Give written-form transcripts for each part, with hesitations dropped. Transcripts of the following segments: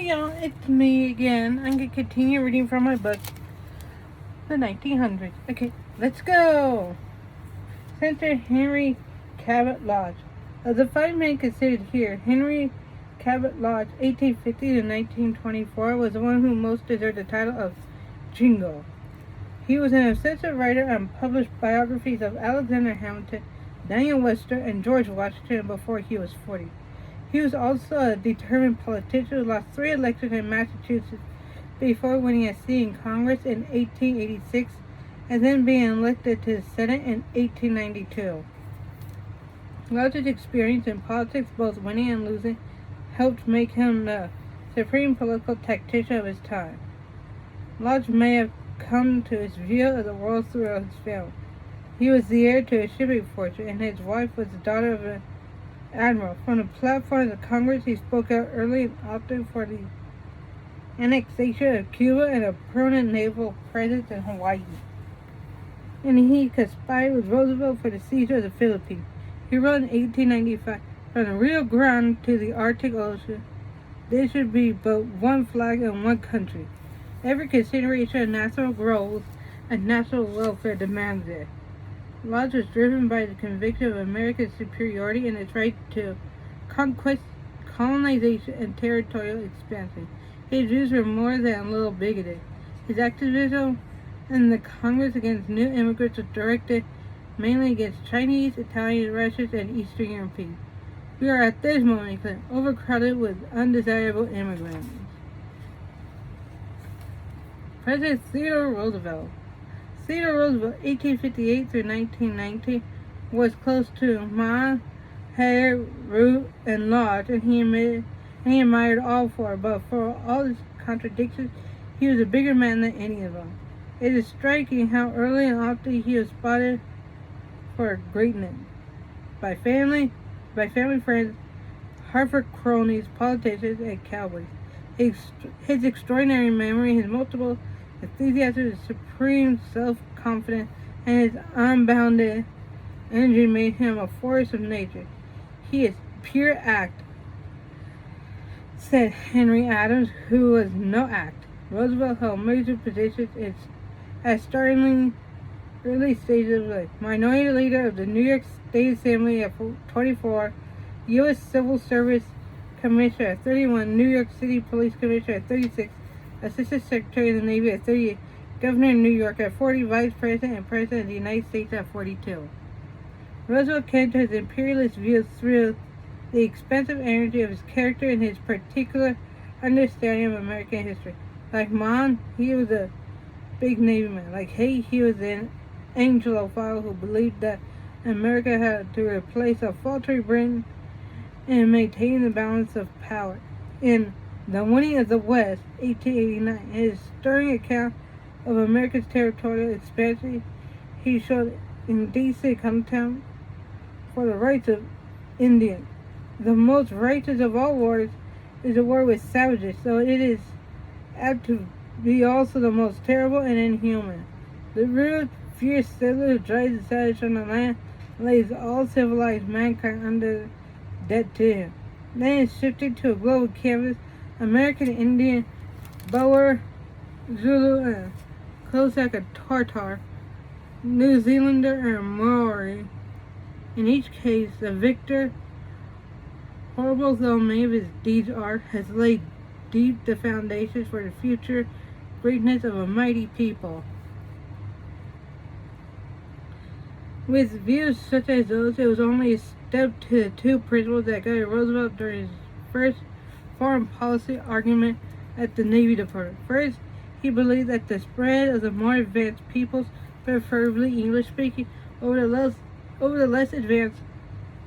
y'all, it's me again. I'm going to continue reading from my book, The 1900s. Okay, let's go! Senator Henry Cabot Lodge. Of the 5 men considered here, Henry Cabot Lodge, 1850 to 1924, was the one who most deserved the title of Jingo. He was an obsessive writer and published biographies of Alexander Hamilton, Daniel Webster, and George Washington before he was 40. He was also a determined politician who lost 3 elections in Massachusetts before winning a seat in Congress in 1886 and then being elected to the Senate in 1892. Lodge's experience in politics, both winning and losing, helped make him the supreme political tactician of his time. Lodge may have come to his view of the world through his family. He was the heir to a shipping fortune, and his wife was the daughter of an admiral. From the platform of Congress, he spoke out early and often for the annexation of Cuba and a permanent naval presence in Hawaii. And he conspired with Roosevelt for the seizure of the Philippines. He wrote in 1895, "From the Rio Grande to the Arctic Ocean, there should be but one flag and one country. Every consideration of national growth and national welfare demands it." Lodge was driven by the conviction of American superiority and its right to conquest, colonization, and territorial expansion. His views were more than a little bigoted. His activism in the Congress against new immigrants was directed mainly against Chinese, Italian, Russians, and Eastern Europeans. "We are at this moment," he claimed, "overcrowded with undesirable immigrants." President Theodore Roosevelt. Theodore Roosevelt, 1858 through 1919, was close to Ma, Hare, Root, and Lodge, and he admired all 4, but for all his contradictions, he was a bigger man than any of them. It is striking how early and often he was spotted for greatness by family friends, Harvard cronies, politicians, and cowboys. His extraordinary memory, his multiple enthusiasm, his supreme self-confidence, and his unbounded energy made him a force of nature. "He is pure act," said Henry Adams, who was no act. Roosevelt held major positions at startling early stages of life. Minority leader of the New York State Assembly at 24, U.S. Civil Service Commissioner at 31, New York City Police Commissioner at 36, Assistant Secretary of the Navy at 38, Governor of New York at 40, Vice President and President of the United States at 42. Roosevelt came to his imperialist views through the expansive energy of his character and his particular understanding of American history. Like Mon, he was a big Navy man. Like Hay, he was an Anglophile who believed that America had to replace a faltering Britain and maintain the balance of power. In The Winning of the West, 1889, his stirring account of America's territorial expansion, he showed indecent contempt for the rights of Indians. The most righteous of all wars is a war with savages, so it is apt to be also the most terrible and inhuman. The rude, fierce settler who drives the savage from the land lays all civilized mankind under debt to him. Then shifting to a global canvas, American Indian, Boer, Zulu, and Cossack and Tartar, New Zealander, and Maori. In each case, the victor, horrible though many of his deeds are, has laid deep the foundations for the future greatness of a mighty people. With views such as those, it was only a step to the 2 principles that guided Roosevelt during his first foreign policy argument at the Navy Department. First, he believed that the spread of the more advanced peoples, preferably English-speaking, over the less advanced,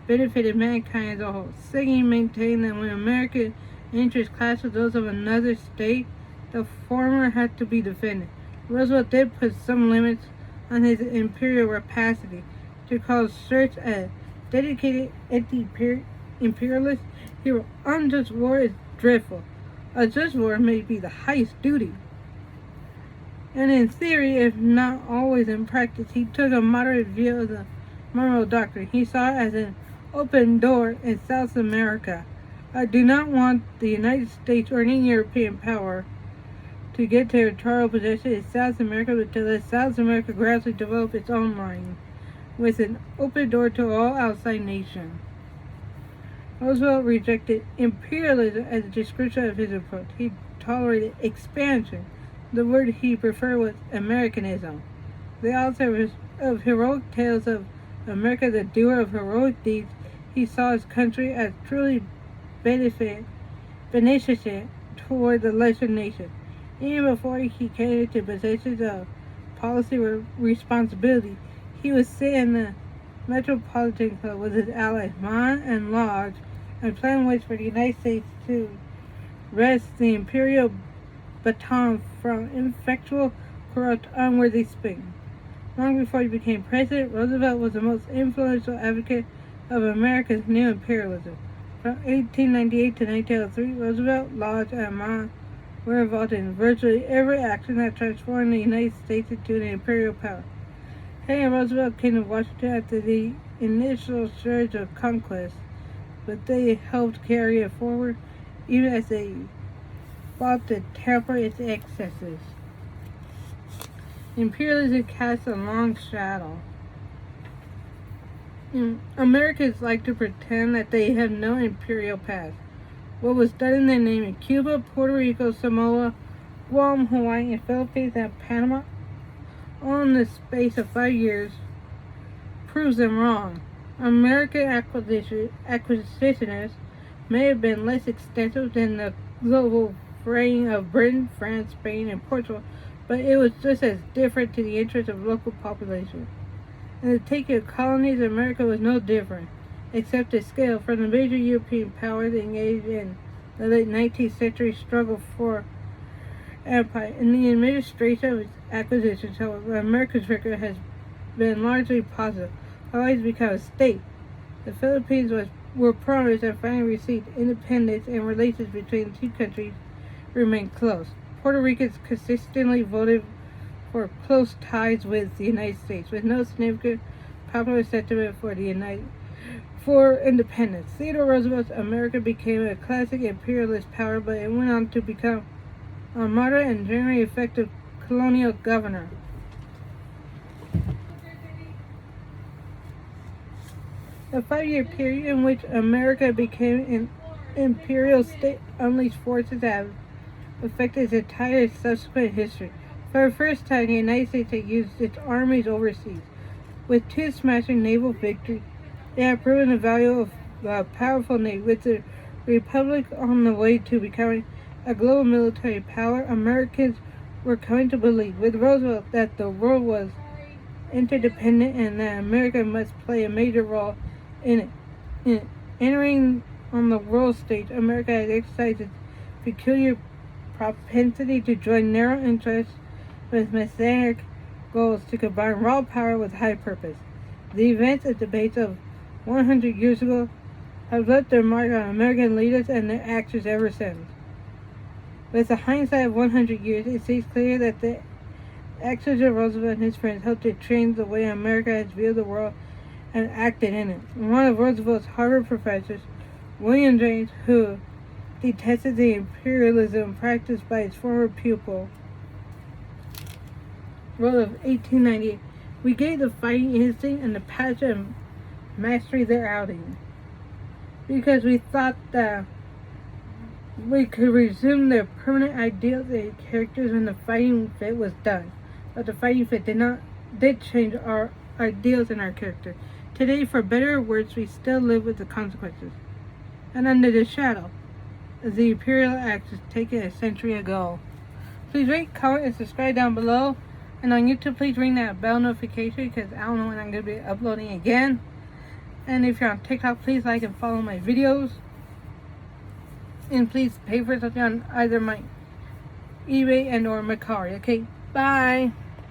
benefited mankind as a whole. Second, he maintained that when American interests clashed with those of another state, the former had to be defended. Roosevelt did put some limits on his imperial rapacity to call Church a dedicated anti-imperialist. He wrote, "Unjust war is dreadful. A just war may be the highest duty." And in theory, if not always in practice, he took a moderate view of the Monroe Doctrine. He saw it as an open door in South America, I do not want the United States or any European power to get territorial possession in South America, but to let South America gradually develop its own line, with an open door to all outside nations. Roosevelt rejected imperialism as a description of his approach. He tolerated expansion. The word he preferred was Americanism. The author of Heroic Tales of America, the doer of heroic deeds, he saw his country as truly beneficent toward the lesser nation. Even before he came into positions of policy responsibility, he would sit in the Metropolitan Club with his allies Mann and Lodge and plan ways for the United States to wrest the imperial baton from ineffectual, corrupt, unworthy Spain. Long before he became president, Roosevelt was the most influential advocate of America's new imperialism. From 1898 to 1903, Roosevelt, Lodge, and Mann were involved in virtually every action that transformed the United States into an imperial power. Teddy Roosevelt came to Washington after the initial surge of conquest, but they helped carry it forward even as they fought to temper its excesses. Imperialism casts a long shadow. Americans like to pretend that they have no imperial past. What was done in their name in Cuba, Puerto Rico, Samoa, Guam, Hawaii, and Philippines, and Panama, all in the space of 5 years, proves them wrong. American acquisitions may have been less extensive than the global fraying of Britain, France, Spain, and Portugal, but it was just as different to the interests of local population. In the taking of colonies, America was no different, except the scale, from the major European powers engaged in the late 19th century struggle for empire. In the administration of its acquisitions, however, America's record has been largely positive. Hawaii has become a state. The Philippines were promised and finally received independence, and relations between the two countries remained close. Puerto Ricans consistently voted for close ties with the United States, with no significant popular sentiment for independence. Theodore Roosevelt's America became a classic imperialist power, but it went on to become a moderate and generally effective colonial governor. The 5-year period in which America became an imperial state unleashed forces that have affected its entire subsequent history. For the first time, the United States had used its armies overseas. With 2 smashing naval victories, they have proven the value of a powerful navy. With the Republic on the way to becoming a global military power, Americans were coming to believe, with Roosevelt, that the world was interdependent and that America must play a major role in it. Entering on the world stage, America has exercised its peculiar propensity to join narrow interests with messianic goals, to combine raw power with high purpose. The events and debates of 100 years ago have left their mark on American leaders and their actions ever since. With the hindsight of 100 years, it seems clear that the actions of Roosevelt and his friends helped to change the way America has viewed the world and acted in it. One of Roosevelt's Harvard professors, William James, who detested the imperialism practiced by his former pupil, wrote of 1898, "We gave the fighting instinct and the passion and mastery their outing, because we thought that we could resume their permanent ideals and characters when the fighting fit was done. But the fighting fit did change our ideals and our character. Today, for better or worse, we still live with the consequences, and under the shadow of the imperial acts taken a century ago." Please rate, comment, and subscribe down below. And on YouTube, please ring that bell notification, because I don't know when I'm going to be uploading again. And if you're on TikTok, please like and follow my videos. And please pay for something on either my eBay and or Mercari. Okay, bye.